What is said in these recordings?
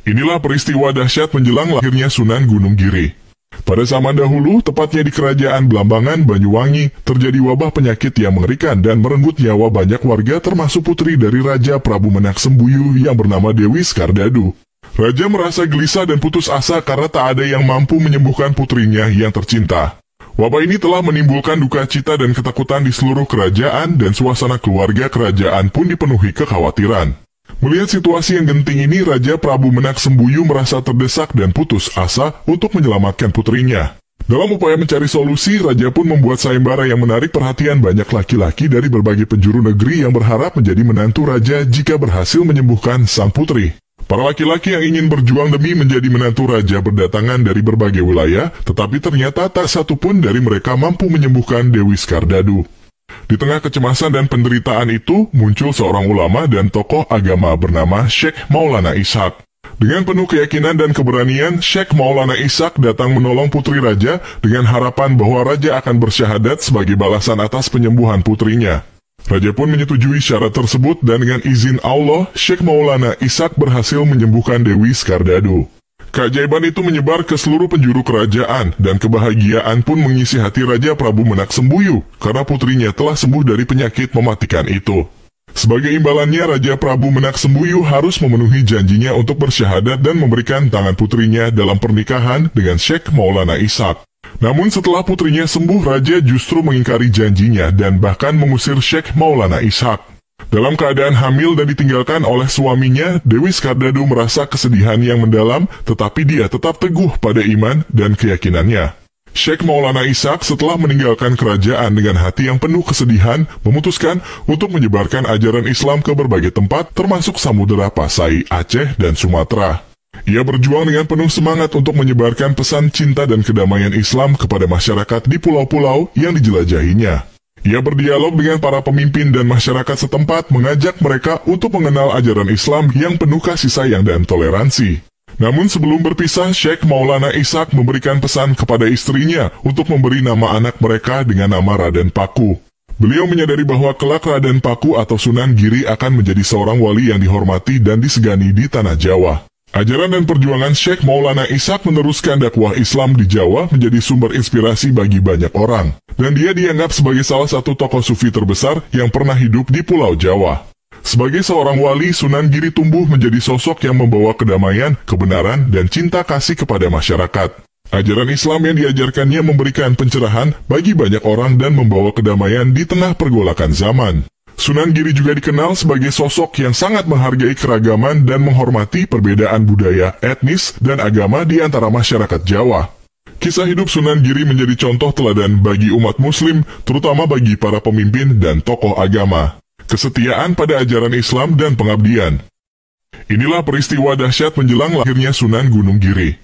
Inilah peristiwa dahsyat menjelang lahirnya Sunan Gunung Giri. Pada zaman dahulu, tepatnya di Kerajaan Blambangan, Banyuwangi, terjadi wabah penyakit yang mengerikan dan merenggut nyawa banyak warga termasuk putri dari Raja Prabu Menak Sembuyu yang bernama Dewi Skardadu. Raja merasa gelisah dan putus asa karena tak ada yang mampu menyembuhkan putrinya yang tercinta. Wabah ini telah menimbulkan duka cita dan ketakutan di seluruh kerajaan dan suasana keluarga kerajaan pun dipenuhi kekhawatiran. Melihat situasi yang genting ini, Raja Prabu Menak Sembuyu merasa terdesak dan putus asa untuk menyelamatkan putrinya. Dalam upaya mencari solusi, Raja pun membuat sayembara yang menarik perhatian banyak laki-laki dari berbagai penjuru negeri yang berharap menjadi menantu Raja jika berhasil menyembuhkan sang putri. Para laki-laki yang ingin berjuang demi menjadi menantu Raja berdatangan dari berbagai wilayah, tetapi ternyata tak satu pun dari mereka mampu menyembuhkan Dewi Skardadu. Di tengah kecemasan dan penderitaan itu, muncul seorang ulama dan tokoh agama bernama Syekh Maulana Ishaq. Dengan penuh keyakinan dan keberanian, Syekh Maulana Ishaq datang menolong putri Raja dengan harapan bahwa Raja akan bersyahadat sebagai balasan atas penyembuhan putrinya. Raja pun menyetujui syarat tersebut dan dengan izin Allah, Syekh Maulana Ishaq berhasil menyembuhkan Dewi Skardadu. Keajaiban itu menyebar ke seluruh penjuru kerajaan dan kebahagiaan pun mengisi hati Raja Prabu Menak Sembuyu karena putrinya telah sembuh dari penyakit mematikan itu. Sebagai imbalannya, Raja Prabu Menak Sembuyu harus memenuhi janjinya untuk bersyahadat dan memberikan tangan putrinya dalam pernikahan dengan Syekh Maulana Ishaq. Namun setelah putrinya sembuh, Raja justru mengingkari janjinya dan bahkan mengusir Syekh Maulana Ishaq. Dalam keadaan hamil dan ditinggalkan oleh suaminya, Dewi Skardadu merasa kesedihan yang mendalam, tetapi dia tetap teguh pada iman dan keyakinannya. Syekh Maulana Ishaq setelah meninggalkan kerajaan dengan hati yang penuh kesedihan, memutuskan untuk menyebarkan ajaran Islam ke berbagai tempat, termasuk Samudera Pasai, Aceh, dan Sumatera. Ia berjuang dengan penuh semangat untuk menyebarkan pesan cinta dan kedamaian Islam kepada masyarakat di pulau-pulau yang dijelajahinya. Ia berdialog dengan para pemimpin dan masyarakat setempat, mengajak mereka untuk mengenal ajaran Islam yang penuh kasih sayang dan toleransi. Namun sebelum berpisah, Syekh Maulana Ishaq memberikan pesan kepada istrinya untuk memberi nama anak mereka dengan nama Raden Paku. Beliau menyadari bahwa kelak Raden Paku atau Sunan Giri akan menjadi seorang wali yang dihormati dan disegani di tanah Jawa. Ajaran dan perjuangan Syekh Maulana Ishaq meneruskan dakwah Islam di Jawa menjadi sumber inspirasi bagi banyak orang. Dan dia dianggap sebagai salah satu tokoh sufi terbesar yang pernah hidup di Pulau Jawa. Sebagai seorang wali, Sunan Giri tumbuh menjadi sosok yang membawa kedamaian, kebenaran, dan cinta kasih kepada masyarakat. Ajaran Islam yang diajarkannya memberikan pencerahan bagi banyak orang dan membawa kedamaian di tengah pergolakan zaman. Sunan Giri juga dikenal sebagai sosok yang sangat menghargai keragaman dan menghormati perbedaan budaya, etnis, dan agama di antara masyarakat Jawa. Kisah hidup Sunan Giri menjadi contoh teladan bagi umat muslim, terutama bagi para pemimpin dan tokoh agama. Kesetiaan pada ajaran Islam dan pengabdian. Inilah peristiwa dahsyat menjelang lahirnya Sunan Gunung Giri.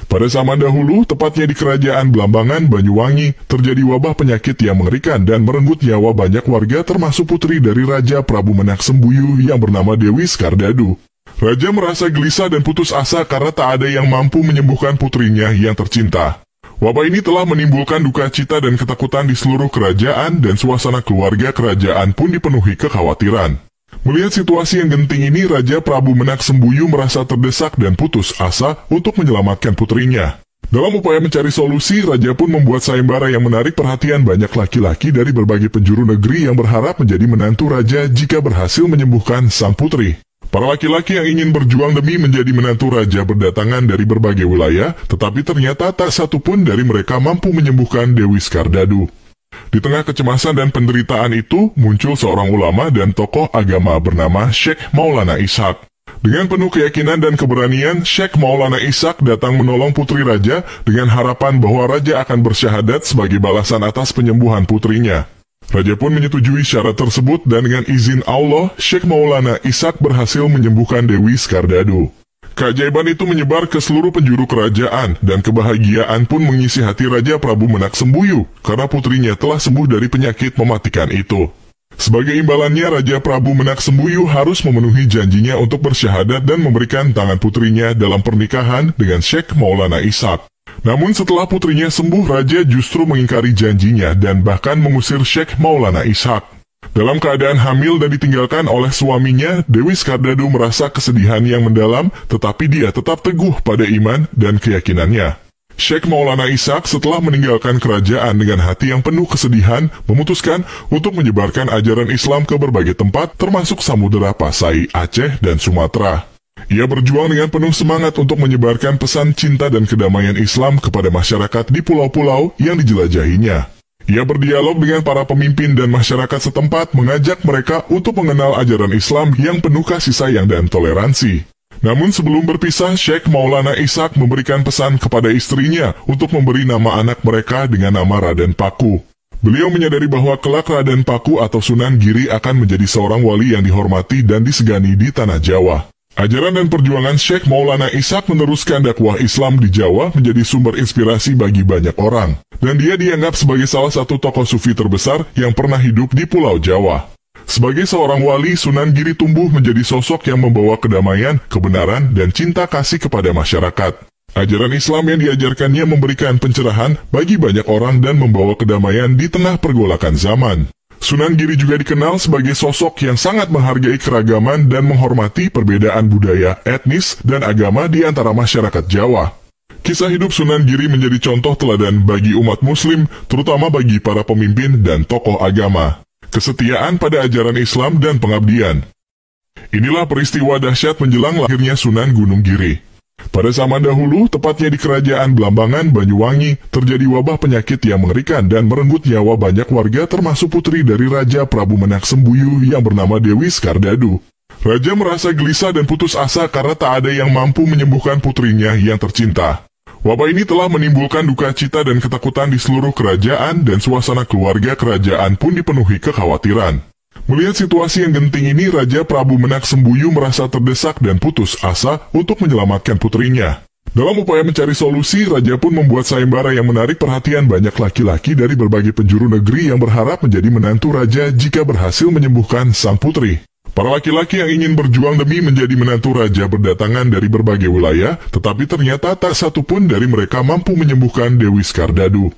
Pada zaman dahulu, tepatnya di Kerajaan Blambangan, Banyuwangi, terjadi wabah penyakit yang mengerikan dan merenggut nyawa banyak warga termasuk putri dari Raja Prabu Menak Sembuyu yang bernama Dewi Skardadu. Raja merasa gelisah dan putus asa karena tak ada yang mampu menyembuhkan putrinya yang tercinta. Wabah ini telah menimbulkan duka cita dan ketakutan di seluruh kerajaan dan suasana keluarga kerajaan pun dipenuhi kekhawatiran. Melihat situasi yang genting ini, Raja Prabu Menak Sembuyu merasa terdesak dan putus asa untuk menyelamatkan putrinya. Dalam upaya mencari solusi, Raja pun membuat sayembara yang menarik perhatian banyak laki-laki dari berbagai penjuru negeri yang berharap menjadi menantu Raja jika berhasil menyembuhkan sang putri. Para laki-laki yang ingin berjuang demi menjadi menantu Raja berdatangan dari berbagai wilayah, tetapi ternyata tak satu pun dari mereka mampu menyembuhkan Dewi Skardadu. Di tengah kecemasan dan penderitaan itu, muncul seorang ulama dan tokoh agama bernama Syekh Maulana Ishaq. Dengan penuh keyakinan dan keberanian, Syekh Maulana Ishaq datang menolong putri Raja dengan harapan bahwa Raja akan bersyahadat sebagai balasan atas penyembuhan putrinya. Raja pun menyetujui syarat tersebut dan dengan izin Allah, Syekh Maulana Ishaq berhasil menyembuhkan Dewi Skardadu. Keajaiban itu menyebar ke seluruh penjuru kerajaan dan kebahagiaan pun mengisi hati Raja Prabu Menak Sembuyu karena putrinya telah sembuh dari penyakit mematikan itu. Sebagai imbalannya, Raja Prabu Menak Sembuyu harus memenuhi janjinya untuk bersyahadat dan memberikan tangan putrinya dalam pernikahan dengan Syekh Maulana Ishaq. Namun setelah putrinya sembuh, Raja justru mengingkari janjinya dan bahkan mengusir Syekh Maulana Ishaq. Dalam keadaan hamil dan ditinggalkan oleh suaminya, Dewi Skardado merasa kesedihan yang mendalam, tetapi dia tetap teguh pada iman dan keyakinannya. Syekh Maulana Ishaq setelah meninggalkan kerajaan dengan hati yang penuh kesedihan, memutuskan untuk menyebarkan ajaran Islam ke berbagai tempat, termasuk Samudera Pasai, Aceh, dan Sumatera. Ia berjuang dengan penuh semangat untuk menyebarkan pesan cinta dan kedamaian Islam kepada masyarakat di pulau-pulau yang dijelajahinya. Ia berdialog dengan para pemimpin dan masyarakat setempat, mengajak mereka untuk mengenal ajaran Islam yang penuh kasih sayang dan toleransi. Namun sebelum berpisah, Syekh Maulana Ishaq memberikan pesan kepada istrinya untuk memberi nama anak mereka dengan nama Raden Paku. Beliau menyadari bahwa kelak Raden Paku atau Sunan Giri akan menjadi seorang wali yang dihormati dan disegani di tanah Jawa. Ajaran dan perjuangan Syekh Maulana Ishaq meneruskan dakwah Islam di Jawa menjadi sumber inspirasi bagi banyak orang, dan dia dianggap sebagai salah satu tokoh sufi terbesar yang pernah hidup di Pulau Jawa. Sebagai seorang wali, Sunan Giri tumbuh menjadi sosok yang membawa kedamaian, kebenaran, dan cinta kasih kepada masyarakat. Ajaran Islam yang diajarkannya memberikan pencerahan bagi banyak orang dan membawa kedamaian di tengah pergolakan zaman. Sunan Giri juga dikenal sebagai sosok yang sangat menghargai keragaman dan menghormati perbedaan budaya, etnis, dan agama di antara masyarakat Jawa. Kisah hidup Sunan Giri menjadi contoh teladan bagi umat muslim, terutama bagi para pemimpin dan tokoh agama. Kesetiaan pada ajaran Islam dan pengabdian. Inilah peristiwa dahsyat menjelang lahirnya Sunan Gunung Giri. Pada zaman dahulu, tepatnya di kerajaan Blambangan, Banyuwangi, terjadi wabah penyakit yang mengerikan dan merenggut nyawa banyak warga termasuk putri dari Raja Prabu Menak Sembuyu yang bernama Dewi Skardado. Raja merasa gelisah dan putus asa karena tak ada yang mampu menyembuhkan putrinya yang tercinta. Wabah ini telah menimbulkan duka cita dan ketakutan di seluruh kerajaan dan suasana keluarga kerajaan pun dipenuhi kekhawatiran. Melihat situasi yang genting ini, Raja Prabu Menak Sembuyu merasa terdesak dan putus asa untuk menyelamatkan putrinya. Dalam upaya mencari solusi, Raja pun membuat sayembara yang menarik perhatian banyak laki-laki dari berbagai penjuru negeri yang berharap menjadi menantu Raja jika berhasil menyembuhkan sang putri. Para laki-laki yang ingin berjuang demi menjadi menantu Raja berdatangan dari berbagai wilayah, tetapi ternyata tak satu pun dari mereka mampu menyembuhkan Dewi Skardado.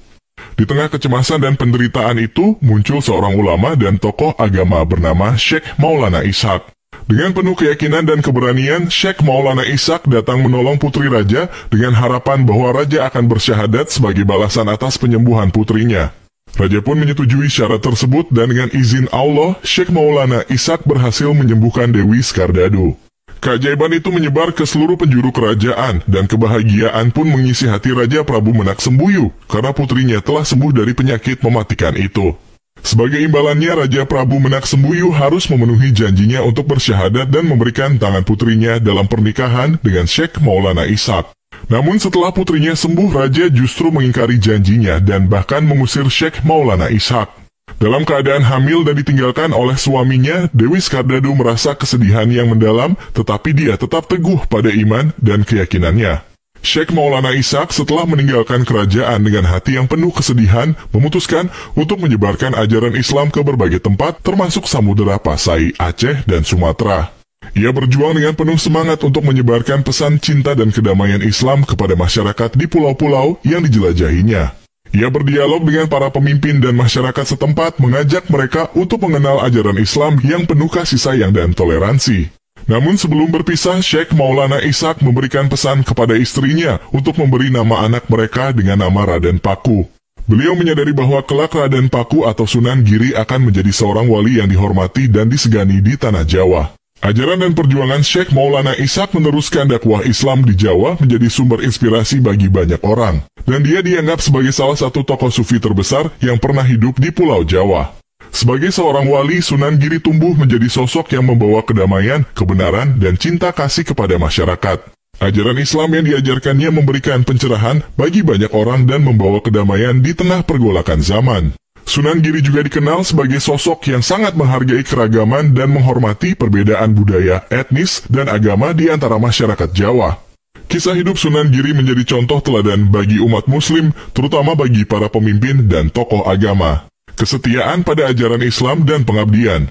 Di tengah kecemasan dan penderitaan itu, muncul seorang ulama dan tokoh agama bernama Syekh Maulana Ishaq. Dengan penuh keyakinan dan keberanian, Syekh Maulana Ishaq datang menolong putri Raja dengan harapan bahwa Raja akan bersyahadat sebagai balasan atas penyembuhan putrinya. Raja pun menyetujui syarat tersebut dan dengan izin Allah, Syekh Maulana Ishaq berhasil menyembuhkan Dewi Skardado. Keajaiban itu menyebar ke seluruh penjuru kerajaan dan kebahagiaan pun mengisi hati Raja Prabu Menak Sembuyu karena putrinya telah sembuh dari penyakit mematikan itu. Sebagai imbalannya, Raja Prabu Menak Sembuyu harus memenuhi janjinya untuk bersyahadat dan memberikan tangan putrinya dalam pernikahan dengan Syekh Maulana Ishaq. Namun setelah putrinya sembuh, Raja justru mengingkari janjinya dan bahkan mengusir Syekh Maulana Ishaq. Dalam keadaan hamil dan ditinggalkan oleh suaminya, Dewi Skardado merasa kesedihan yang mendalam, tetapi dia tetap teguh pada iman dan keyakinannya. Syekh Maulana Ishaq setelah meninggalkan kerajaan dengan hati yang penuh kesedihan, memutuskan untuk menyebarkan ajaran Islam ke berbagai tempat, termasuk Samudera Pasai, Aceh, dan Sumatera. Ia berjuang dengan penuh semangat untuk menyebarkan pesan cinta dan kedamaian Islam kepada masyarakat di pulau-pulau yang dijelajahinya. Ia berdialog dengan para pemimpin dan masyarakat setempat, mengajak mereka untuk mengenal ajaran Islam yang penuh kasih sayang dan toleransi. Namun sebelum berpisah, Syekh Maulana Ishaq memberikan pesan kepada istrinya untuk memberi nama anak mereka dengan nama Raden Paku. Beliau menyadari bahwa kelak Raden Paku atau Sunan Giri akan menjadi seorang wali yang dihormati dan disegani di tanah Jawa. Ajaran dan perjuangan Syekh Maulana Ishaq meneruskan dakwah Islam di Jawa menjadi sumber inspirasi bagi banyak orang, dan dia dianggap sebagai salah satu tokoh sufi terbesar yang pernah hidup di Pulau Jawa. Sebagai seorang wali, Sunan Giri tumbuh menjadi sosok yang membawa kedamaian, kebenaran, dan cinta kasih kepada masyarakat. Ajaran Islam yang diajarkannya memberikan pencerahan bagi banyak orang dan membawa kedamaian di tengah pergolakan zaman. Sunan Giri juga dikenal sebagai sosok yang sangat menghargai keragaman dan menghormati perbedaan budaya, etnis, dan agama di antara masyarakat Jawa. Kisah hidup Sunan Giri menjadi contoh teladan bagi umat muslim, terutama bagi para pemimpin dan tokoh agama. Kesetiaan pada ajaran Islam dan pengabdian.